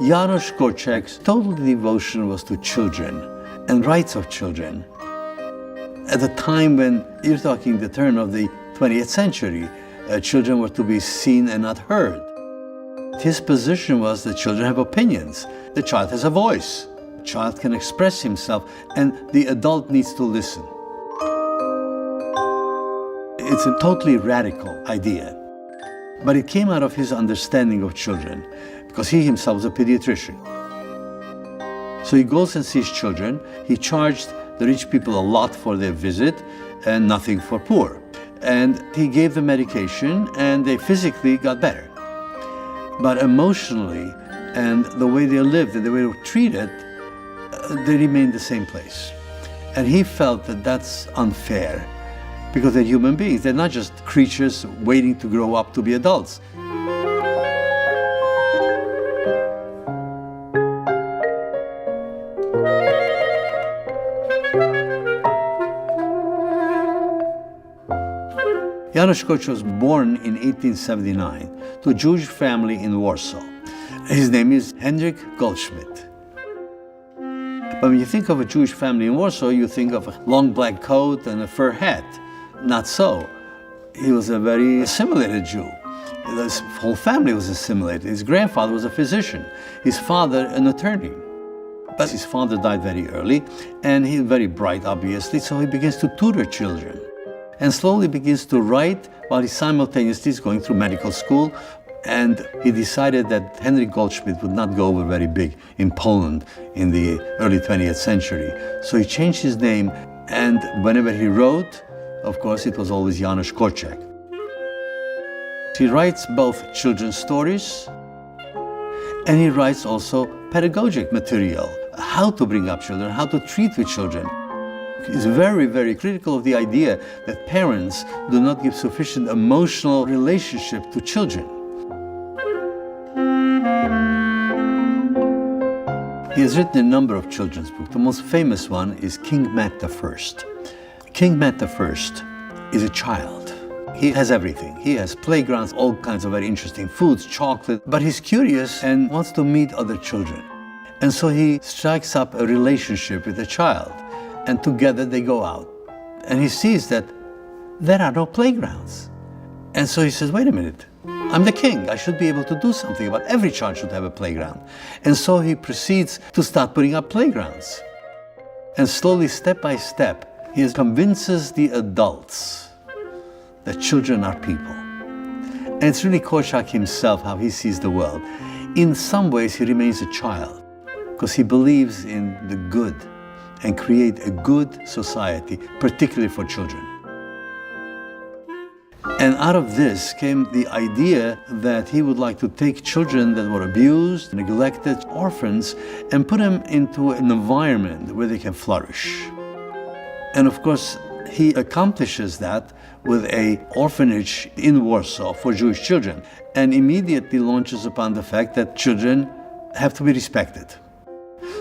Janusz Korczak's total devotion was to children and rights of children. At a time when you're talking the turn of the 20th century, children were to be seen and not heard. His position was that children have opinions. The child has a voice. The child can express himself, and the adult needs to listen. It's a totally radical idea, but it came out of his understanding of children, because he himself was a pediatrician. So he goes and sees children. He charged the rich people a lot for their visit and nothing for poor. And he gave them medication, and they physically got better. But emotionally, and the way they lived and the way they were treated, they remained the same place. And he felt that that's unfair, because they're human beings. They're not just creatures waiting to grow up to be adults. Janusz Korczak was born in 1879 to a Jewish family in Warsaw. His name is Henryk Goldschmidt. But when you think of a Jewish family in Warsaw, you think of a long black coat and a fur hat. Not so. He was a very assimilated Jew. His whole family was assimilated. His grandfather was a physician, his father an attorney. But his father died very early, and he's very bright, obviously, so he begins to tutor children and slowly begins to write while he simultaneously is going through medical school. And he decided that Henryk Goldschmidt would not go over very big in Poland in the early 20th century. So he changed his name, and whenever he wrote, of course, it was always Janusz Korczak. He writes both children's stories, and he writes also pedagogic material, how to bring up children, how to treat with children. He's very, very critical of the idea that parents do not give sufficient emotional relationship to children. He has written a number of children's books. The most famous one is King Mat I. King Mat I is a child. He has everything. He has playgrounds, all kinds of very interesting foods, chocolate, but he's curious and wants to meet other children. And so he strikes up a relationship with a child, and together they go out. And he sees that there are no playgrounds. And so he says, wait a minute, I'm the king. I should be able to do something about it. Every child should have a playground. And so he proceeds to start putting up playgrounds. And slowly, step by step, he convinces the adults that children are people. And it's really Korczak himself, how he sees the world. In some ways, he remains a child, because he believes in the good and create a good society, particularly for children. And out of this came the idea that he would like to take children that were abused, neglected, orphans, and put them into an environment where they can flourish. And of course, he accomplishes that with an orphanage in Warsaw for Jewish children, and immediately launches upon the fact that children have to be respected.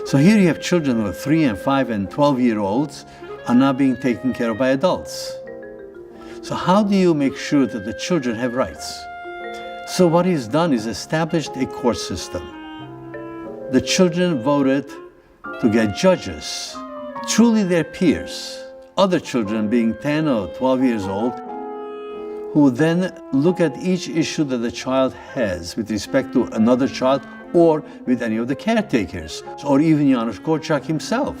So here you have children who are 3 and 5 and 12-year-olds are now being taken care of by adults. So how do you make sure that the children have rights? So what he's done is established a court system. The children voted to get judges, truly their peers, other children being 10 or 12 years old, who then look at each issue that the child has with respect to another child or with any of the caretakers, or even Janusz Korczak himself.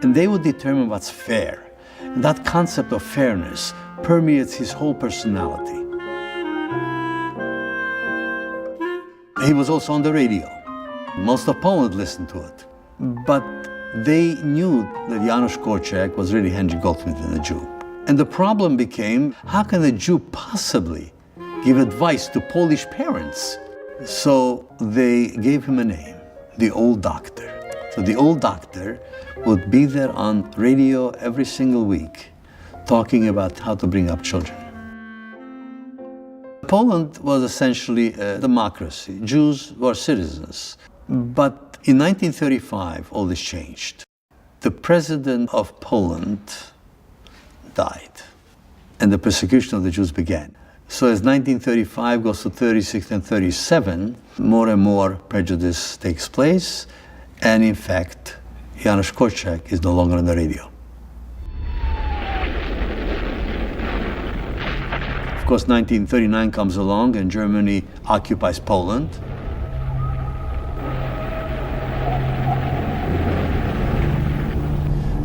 And they would determine what's fair. And that concept of fairness permeates his whole personality. He was also on the radio. Most of Poland listened to it. But they knew that Janusz Korczak was really Henryk Goldschmidt and a Jew. And the problem became, how can a Jew possibly give advice to Polish parents? So they gave him a name, the Old Doctor. So the Old Doctor would be there on radio every single week, talking about how to bring up children. Poland was essentially a democracy. Jews were citizens. But in 1935, all this changed. The president of Poland died, and the persecution of the Jews began. So as 1935 goes to 36 and 37, more and more prejudice takes place, and in fact, Janusz Korczak is no longer on the radio. Of course, 1939 comes along and Germany occupies Poland.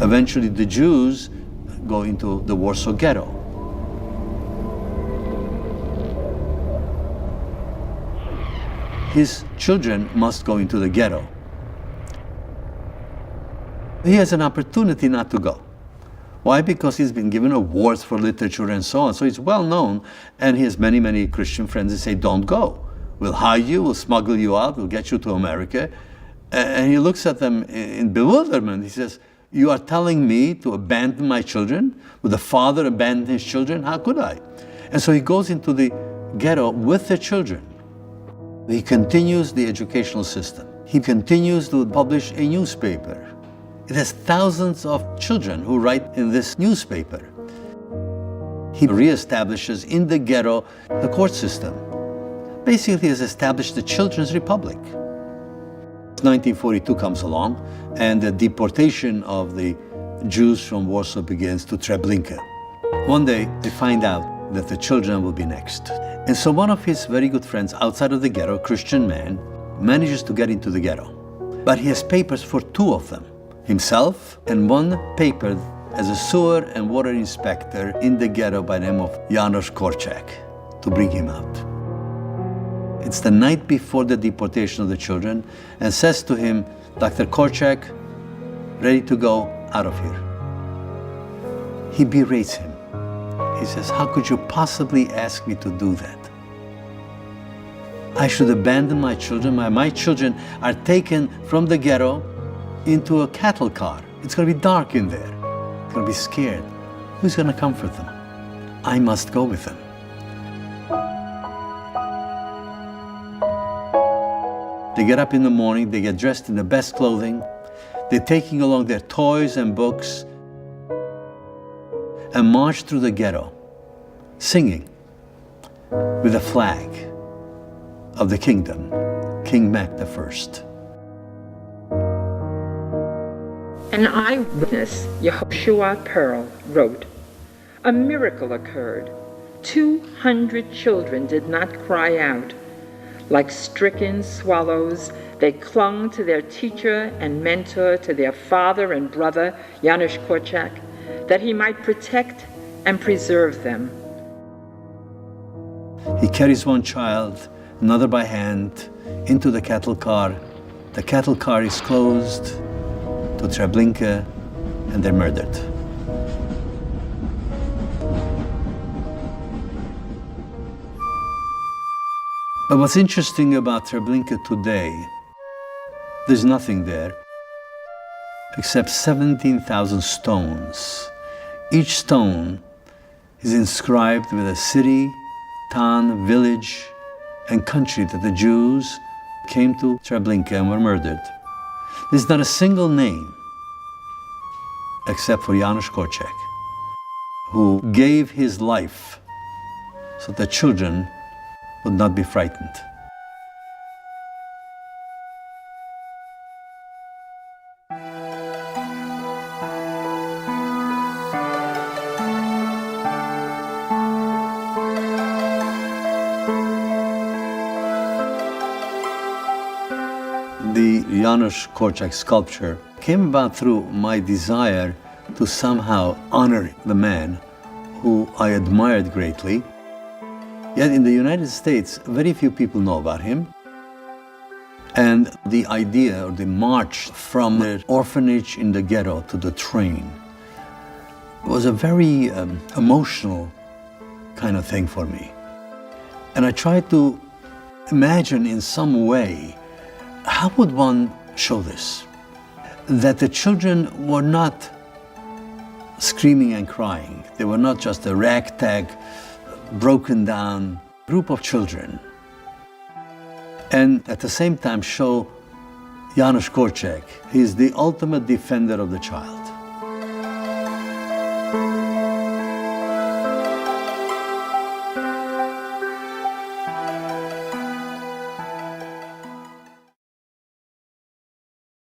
Eventually, the Jews go into the Warsaw ghetto. His children must go into the ghetto. He has an opportunity not to go. Why? Because he's been given awards for literature and so on. So he's well known, and he has many, many Christian friends that say, don't go. We'll hide you, we'll smuggle you out, we'll get you to America. And he looks at them in bewilderment. He says, you are telling me to abandon my children? Would a father abandon his children? How could I? And so he goes into the ghetto with the children. He continues the educational system. He continues to publish a newspaper. It has thousands of children who write in this newspaper. He reestablishes in the ghetto the court system. Basically, he has established the Children's Republic. 1942 comes along, and the deportation of the Jews from Warsaw begins to Treblinka. One day, they find out that the children will be next. And so one of his very good friends outside of the ghetto, a Christian man, manages to get into the ghetto. But he has papers for two of them, himself and one paper as a sewer and water inspector in the ghetto by the name of Janusz Korczak, to bring him out. It's the night before the deportation of the children, and says to him, Dr. Korczak, ready to go out of here. He berates him. He says, how could you possibly ask me to do that? I should abandon my children. My children are taken from the ghetto into a cattle car. It's going to be dark in there. They're going to be scared. Who's going to comfort them? I must go with them. They get up in the morning, they get dressed in the best clothing, they're taking along their toys and books, and march through the ghetto, singing with the flag of the kingdom, King Mac I. An eyewitness, Yehoshua Pearl, wrote, "A miracle occurred. 200 children did not cry out. Like stricken swallows, they clung to their teacher and mentor, to their father and brother, Janusz Korczak, that he might protect and preserve them." He carries one child, another by hand, into the cattle car. The cattle car is closed to Treblinka, and they're murdered. But what's interesting about Treblinka today, there's nothing there except 17,000 stones. Each stone is inscribed with a city, town, village, and country that the Jews came to Treblinka and were murdered. There's not a single name except for Janusz Korczak, who gave his life so the children would not be frightened. The Janusz Korczak sculpture came about through my desire to somehow honor the man who I admired greatly. Yet in the United States, very few people know about him. And the idea, or the march from the orphanage in the ghetto to the train, was a very emotional kind of thing for me. And I tried to imagine in some way, how would one show this? That the children were not screaming and crying. They were not just a ragtag, broken down group of children. And at the same time show Janusz Korczak. He is the ultimate defender of the child.